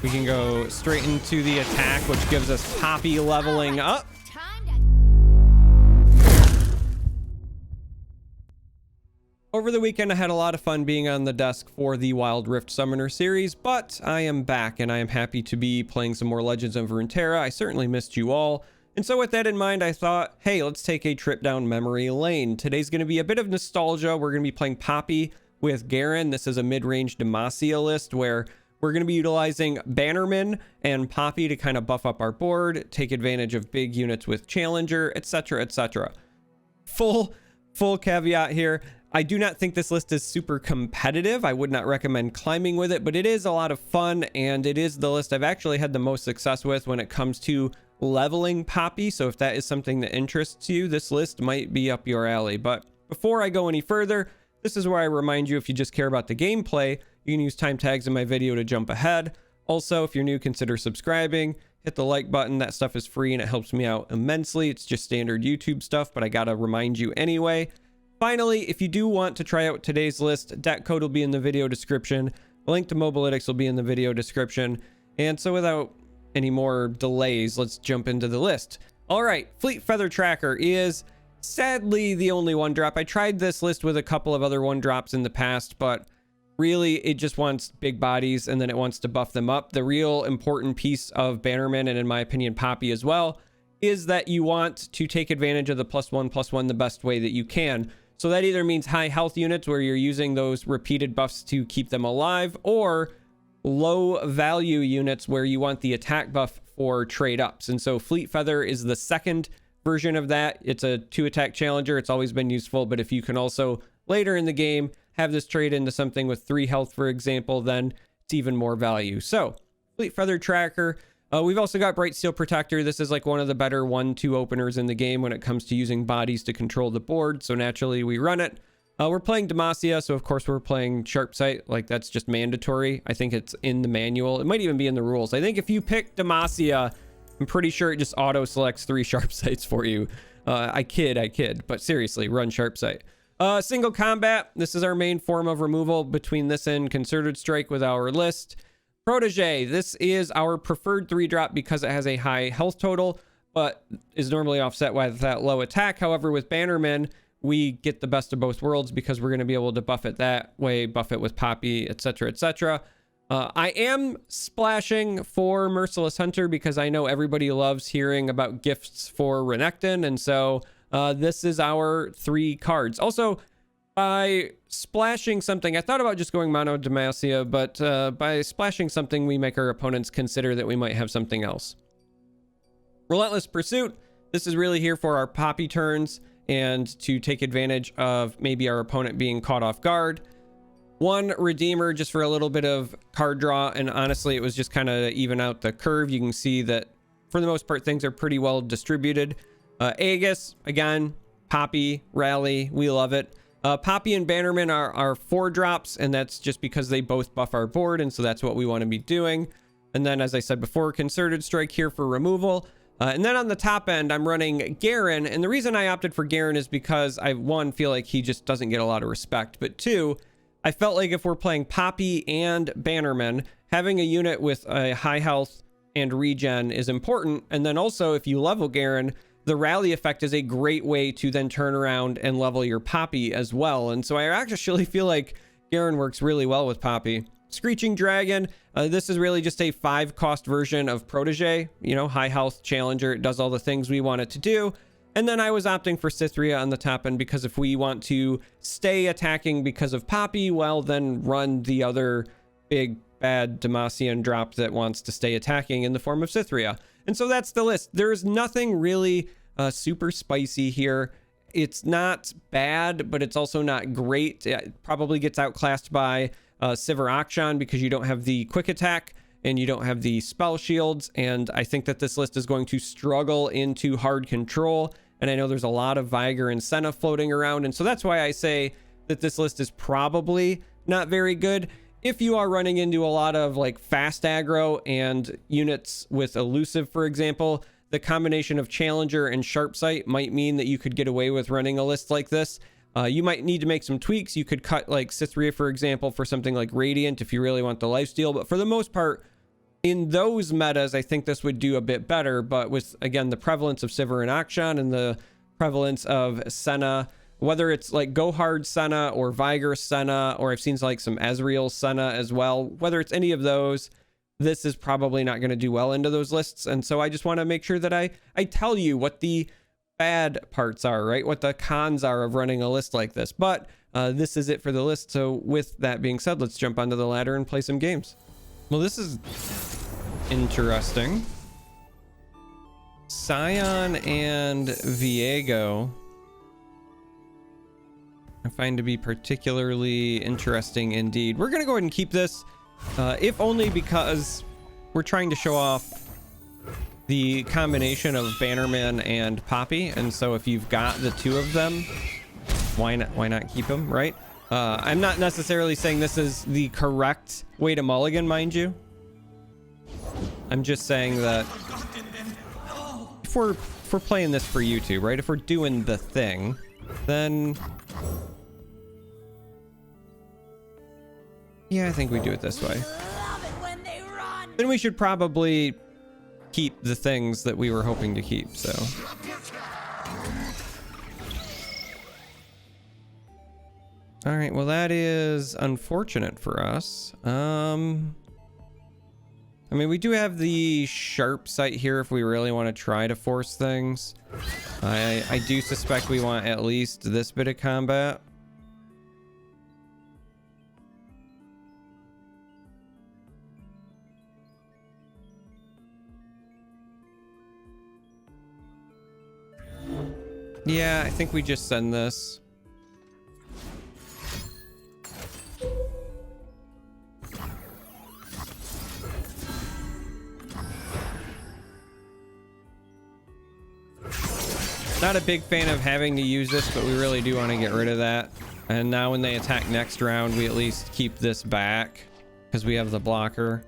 We can go straight into the attack, which gives us Poppy leveling up. Over the weekend, I had a lot of fun being on the desk for the Wild Rift Summoner series, but I am back and I am happy to be playing some more Legends of Runeterra. I certainly missed you all. And so with that in mind, I thought, hey, let's take a trip down memory lane. Today's going to be a bit of nostalgia. We're going to be playing Poppy with Garen. This is a mid-range Demacia list where we're going to be utilizing Bannermen and Poppy to kind of buff up our board, take advantage of big units with Challenger, etc., etc. Full caveat here. I do not think this list is super competitive. I would not recommend climbing with it, but it is a lot of fun, and it is the list I've actually had the most success with when it comes to leveling Poppy. So if that is something that interests you, this list might be up your alley. But before I go any further, this is where I remind you, if you just care about the gameplay, you can use time tags in my video to jump ahead. Also, if you're new, consider subscribing. Hit the like button. That stuff is free and it helps me out immensely. It's just standard YouTube stuff, but I gotta remind you anyway. Finally, if you do want to try out today's list, deck code will be in the video description. A link to Mobalytics will be in the video description. And so without any more delays, let's jump into the list. All right, Fleet Feather Tracker is sadly the only one drop. I tried this list with a couple of other one drops in the past, but really it just wants big bodies and then it wants to buff them up. The real important piece of Bannerman, and in my opinion Poppy as well, is that you want to take advantage of the +1/+1 the best way that you can. So that either means high health units where you're using those repeated buffs to keep them alive, or low value units where you want the attack buff for trade ups. And so Fleet Feather is the second version of that. It's a 2-attack challenger. It's always been useful, but if you can also later in the game have this trade into something with 3 health, for example, then it's even more value. So Fleet Feather Tracker. We've also got Bright Steel Protector. This is like one of the better 1/2 openers in the game when it comes to using bodies to control the board. So naturally we run it. We're playing Demacia, so of course we're playing Sharp Sight. Like, that's just mandatory. I think it's in the manual. It might even be in the rules. I think if you pick Demacia, I'm pretty sure it just auto selects 3 Sharp Sights for you. I kid, but seriously, run Sharp Sight. Single combat. This is our main form of removal between this and Concerted Strike with our list. Protege, this is our preferred 3-drop because it has a high health total, but is normally offset by that low attack. However, with Bannermen, we get the best of both worlds because we're going to be able to buff it that way, buff it with Poppy, etc., etc. I am splashing for Merciless Hunter because I know everybody loves hearing about gifts for Renekton, and so this is our 3 cards. Also, by splashing something, I thought about just going mono Demacia, but by splashing something, we make our opponents consider that we might have something else. Relentless Pursuit. This is really here for our Poppy turns and to take advantage of maybe our opponent being caught off guard. 1 Redeemer just for a little bit of card draw, and honestly, it was just kind of even out the curve. You can see that for the most part, things are pretty well distributed. Aegis, again, Poppy, Rally, we love it. Poppy and Bannerman are 4 drops, and that's just because they both buff our board, and so that's what we want to be doing. And then, as I said before, Concerted Strike here for removal. And then on the top end, I'm running Garen, and the reason I opted for Garen is because I, 1, feel like he just doesn't get a lot of respect, but 2, I felt like if we're playing Poppy and Bannerman, having a unit with a high health and regen is important. And then also, if you level Garen, the rally effect is a great way to then turn around and level your Poppy as well. And so I actually feel like Garen works really well with Poppy. Screeching Dragon. This is really just a 5-cost version of Protege. You know, high health challenger. It does all the things we want it to do. And then I was opting for Cytherea on the top end because if we want to stay attacking because of Poppy, well, then run the other big bad Demacian drop that wants to stay attacking in the form of Cytherea. And so that's the list. There's nothing really super spicy here. It's not bad, but it's also not great. It probably gets outclassed by Sivir Akshan because you don't have the quick attack and you don't have the spell shields. And I think that this list is going to struggle into hard control. And I know there's a lot of Viger and Senna floating around. And so that's why I say that this list is probably not very good. If you are running into a lot of like fast aggro and units with elusive, for example, the combination of Challenger and Sharp Sight might mean that you could get away with running a list like this. You might need to make some tweaks. You could cut like Cytherea, for example, for something like Radiant if you really want the lifesteal. But for the most part, in those metas, I think this would do a bit better, but with, again, the prevalence of Sivir and Akshan and the prevalence of Senna, whether it's like Go Hard Senna or Viger Senna, or I've seen like some Ezreal Senna as well, whether it's any of those, this is probably not going to do well into those lists. And so I just want to make sure that I tell you what the bad parts are, right? What the cons are of running a list like this. But this is it for the list. So with that being said, let's jump onto the ladder and play some games. Well, this is interesting. Sion and Viego I find to be particularly interesting indeed. We're gonna go ahead and keep this, if only because we're trying to show off the combination of Bannerman and Poppy, and so if you've got the two of them, why not keep them, right? I'm not necessarily saying this is the correct way to mulligan, mind you. I'm just saying that if we're playing this for YouTube, right? If we're doing the thing, then yeah, I think we do it this way. Then we should probably keep the things that we were hoping to keep, so. All right, well, that is unfortunate for us. I mean, we do have the sharp sight here if we really want to try to force things. I do suspect we want at least this bit of combat. Yeah, I think we just send this. Not a big fan of having to use this, but we really do want to get rid of that. And now when they attack next round, we at least keep this back because we have the blocker.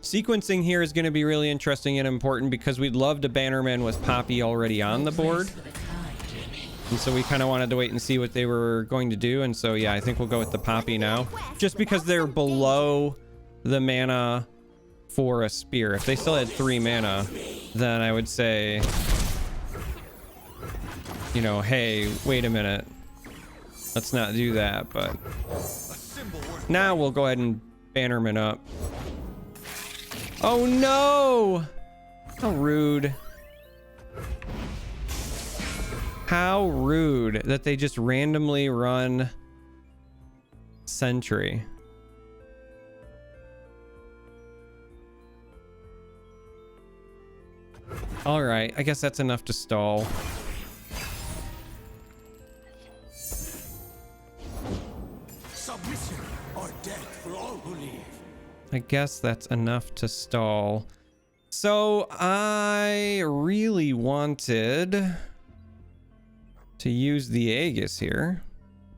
Sequencing here is going to be really interesting and important because we'd love to Bannerman with Poppy already on the board. And so we kind of wanted to wait and see what they were going to do. And so, yeah, I think we'll go with the Poppy now. Just because they're below the mana for a spear. If they still had 3 mana, then I would say, you know, hey, wait a minute. Let's not do that. But now we'll go ahead and Bannerman up. Oh no! How rude. How rude that they just randomly run Sentry. All right, I guess that's enough to stall. Submission or death for all who live. I guess that's enough to stall. So I really wanted to use the Aegis here,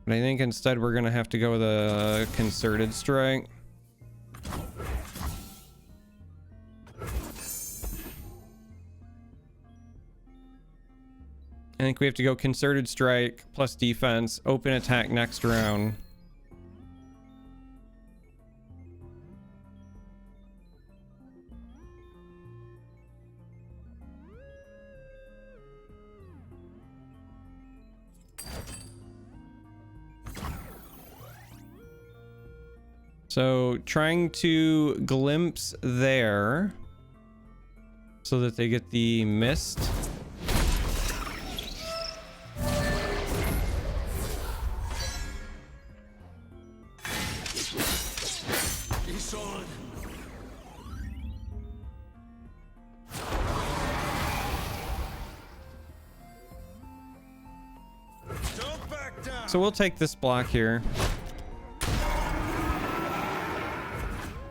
but I think instead we're gonna have to go with a concerted strike. I think we have to go concerted strike plus defense, open attack next round. So trying to glimpse there so that they get the mist. So we'll take this block here.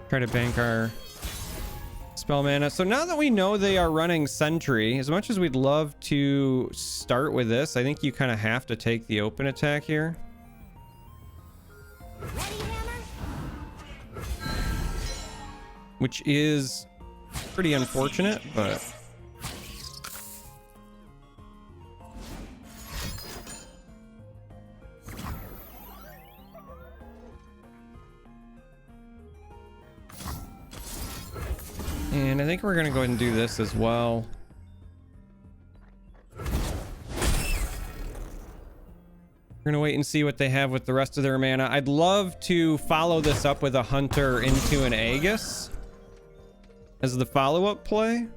Try to bank our spell mana. So now that we know they are running Sentry, as much as we'd love to start with this, I think you kind of have to take the open attack here. Which is pretty unfortunate, but... And I think we're gonna go ahead and do this as well. We're gonna wait and see what they have with the rest of their mana. I'd love to follow this up with a Hunter into an Aegis as the follow-up play,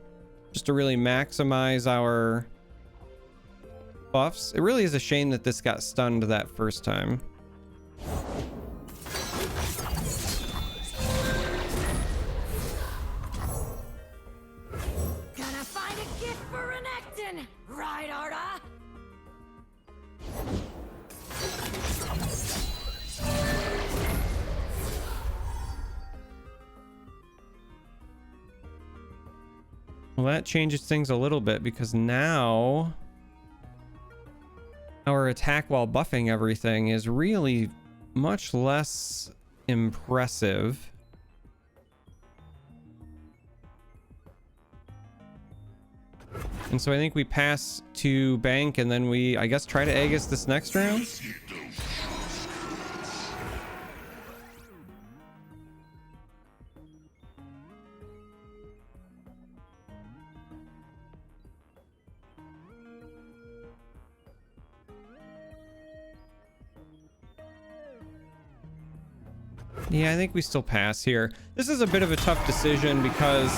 just to really maximize our buffs. It really is a shame that this got stunned that first time. Gonna find a gift for Renekton, right, Arda? Well, that changes things a little bit because now our attack while buffing everything is really much less impressive. And so I think we pass to bank and then we, I guess, try to Aegis this next round. Yeah, I think we still pass here. This is a bit of a tough decision because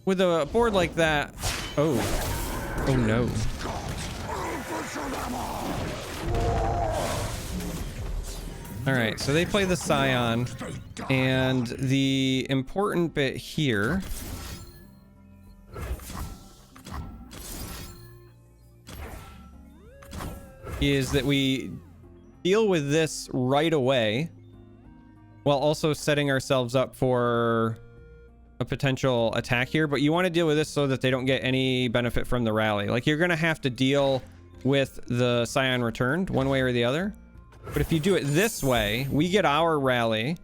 with a board like that... Oh no. All right, so they play the Scion, and the important bit here is that we deal with this right away while also setting ourselves up for a potential attack here. But you want to deal with this so that they don't get any benefit from the rally. Like, you're going to have to deal with the Scion returned one way or the other. But if you do it this way, we get our rally.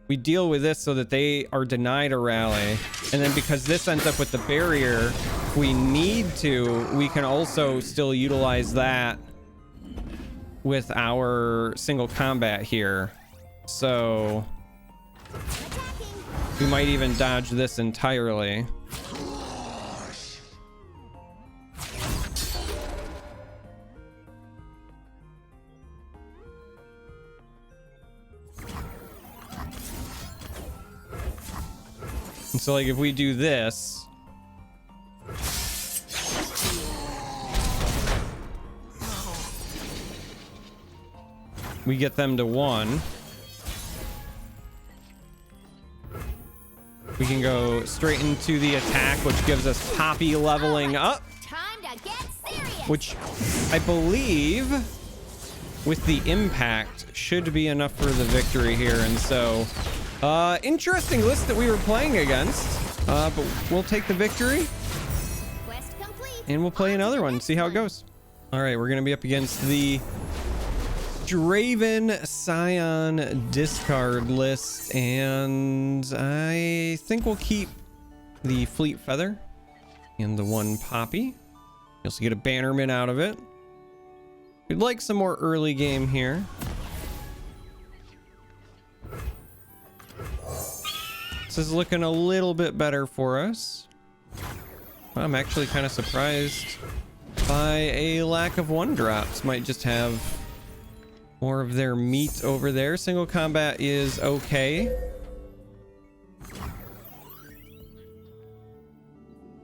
We deal with this so that they are denied a rally. And then because this ends up with the barrier, if we need to, we can also still utilize that with our single combat here. So we might even dodge this entirely. And so, like, if we do this, we get them to 1. We can go straight into the attack, which gives us Poppy leveling up. Time to get serious. Which I believe with the impact should be enough for the victory here. And so, interesting list that we were playing against, but we'll take the victory Quest complete. and we'll play another one, see how it goes. All right, we're going to be up against the Draven Scion discard list, and I think we'll keep the Fleet Feather and the 1 Poppy. You also get a Bannerman out of it. We'd like some more early game here. This is looking a little bit better for us. I'm actually kind of surprised by a lack of 1-drops. Might just have more of their meat over there. Single combat is okay.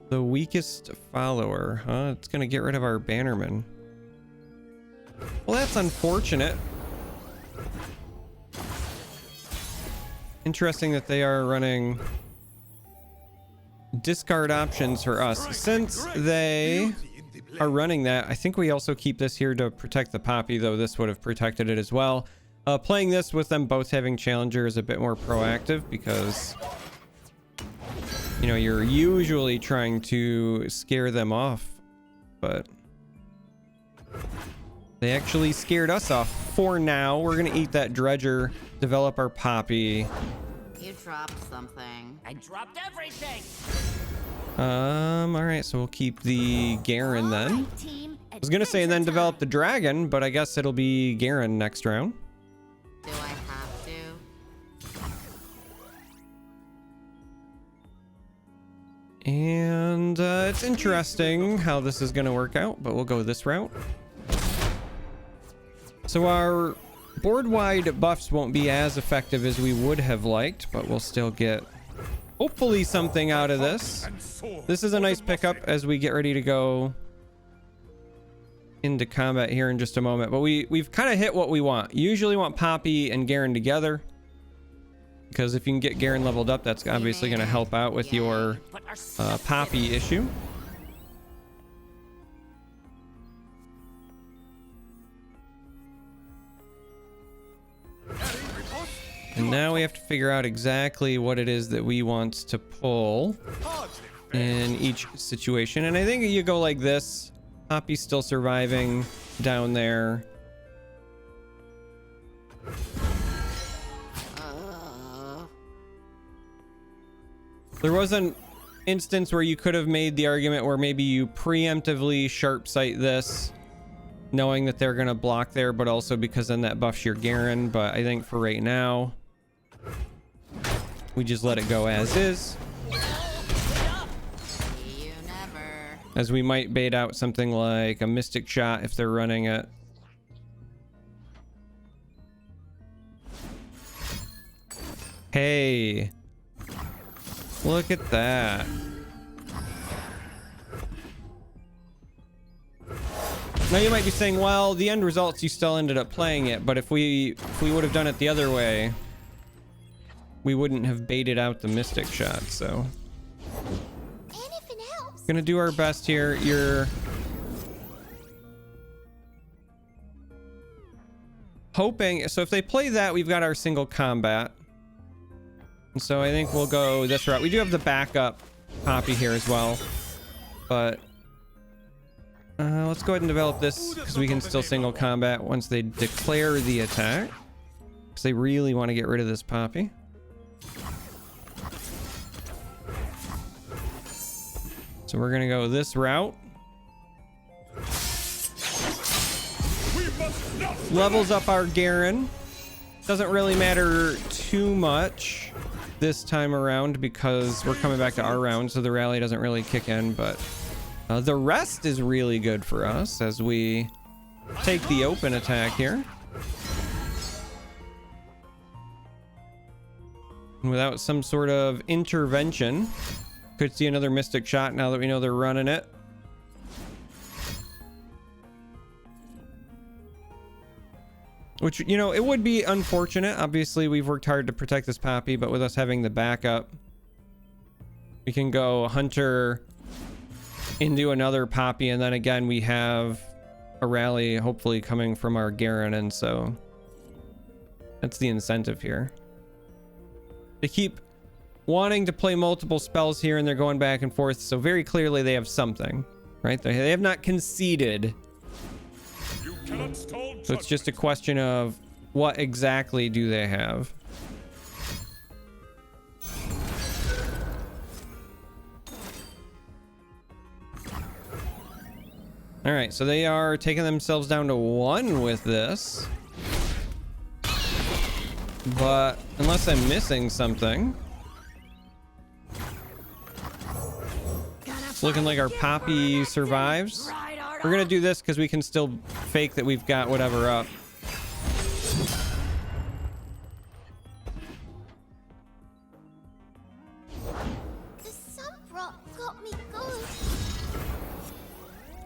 The weakest follower, huh? It's gonna get rid of our Bannerman. Well, that's unfortunate. Interesting that they are running discard options for us. Since they are running that, I think we also keep this here to protect the Poppy, though this would have protected it as well. Playing this with them both having Challenger is a bit more proactive because, you know, you're usually trying to scare them off, but they actually scared us off. For now, we're gonna eat that Dredger, develop our Poppy. You dropped something. I dropped everything. All right, so we'll keep the Garen then. I was gonna say and then develop the dragon, but I guess it'll be Garen next round. Do I have And it's interesting how this is going to work out, but we'll go this route. So our board-wide buffs won't be as effective as we would have liked, but we'll still get hopefully something out of this. This is a nice pickup as we get ready to go into combat here in just a moment. But we've kind of hit what we want. You usually want Poppy and Garen together, because if you can get Garen leveled up, that's obviously going to help out with your Poppy issue. And now we have to figure out exactly what it is that we want to pull in each situation. And I think you go like this. Poppy's still surviving down there. There was an instance where you could have made the argument where maybe you preemptively sharp sight this, knowing that they're going to block there, but also because then that buffs your Garen. But I think for right now, we just let it go as is. As we might bait out something like a Mystic Shot if they're running it. Hey, look at that. Now you might be saying, well, the end results, you still ended up playing it, but if we would have done it the other way, we wouldn't have baited out the Mystic Shot. So gonna do our best here. You're hoping, so if they play that, we've got our single combat, and so I think we'll go this route. We do have the backup Poppy here as well, but let's go ahead and develop this because we can still single combat once they declare the attack, because they really want to get rid of this Poppy. So we're gonna go this route. Levels up our Garen. Doesn't really matter too much this time around because we're coming back to our round, so the rally doesn't really kick in, but the rest is really good for us as we take the open attack here. Without some sort of intervention. Could see another Mystic Shot now that we know they're running it. Which, you know, it would be unfortunate. Obviously, we've worked hard to protect this Poppy, but with us having the backup, we can go Hunter into another Poppy, and then again, we have a rally hopefully coming from our Garen, and so that's the incentive here. They keep wanting to play multiple spells here, and they're going back and forth, so very clearly they have something, right? They have not conceded. So it's just a question of what exactly do they have. All right, so they are taking themselves down to 1 with this, but unless I'm missing something, it's looking like our Poppy survives. We're gonna do this because we can still fake that we've got whatever up.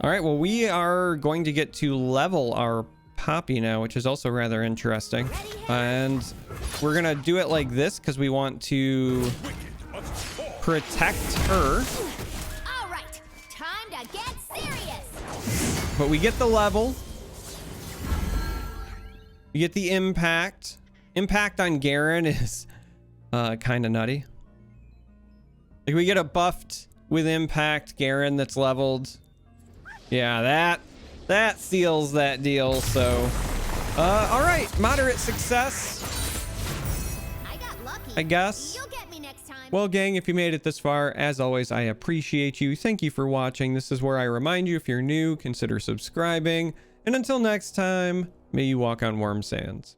All right, well, we are going to get to level our Poppy now, which is also rather interesting. And we're gonna do it like this because we want to protect her. All right, time to get serious. But we get the level. We get the impact. Impact on Garen is kind of nutty. Like, we get a buffed with impact Garen that's leveled. Yeah, that seals that deal. So all right, moderate success, I got lucky. I guess. You'll get me next time. Well, gang, if you made it this far, as always, I appreciate you. Thank you for watching. This is where I remind you, if you're new, consider subscribing. And until next time, may you walk on warm sands.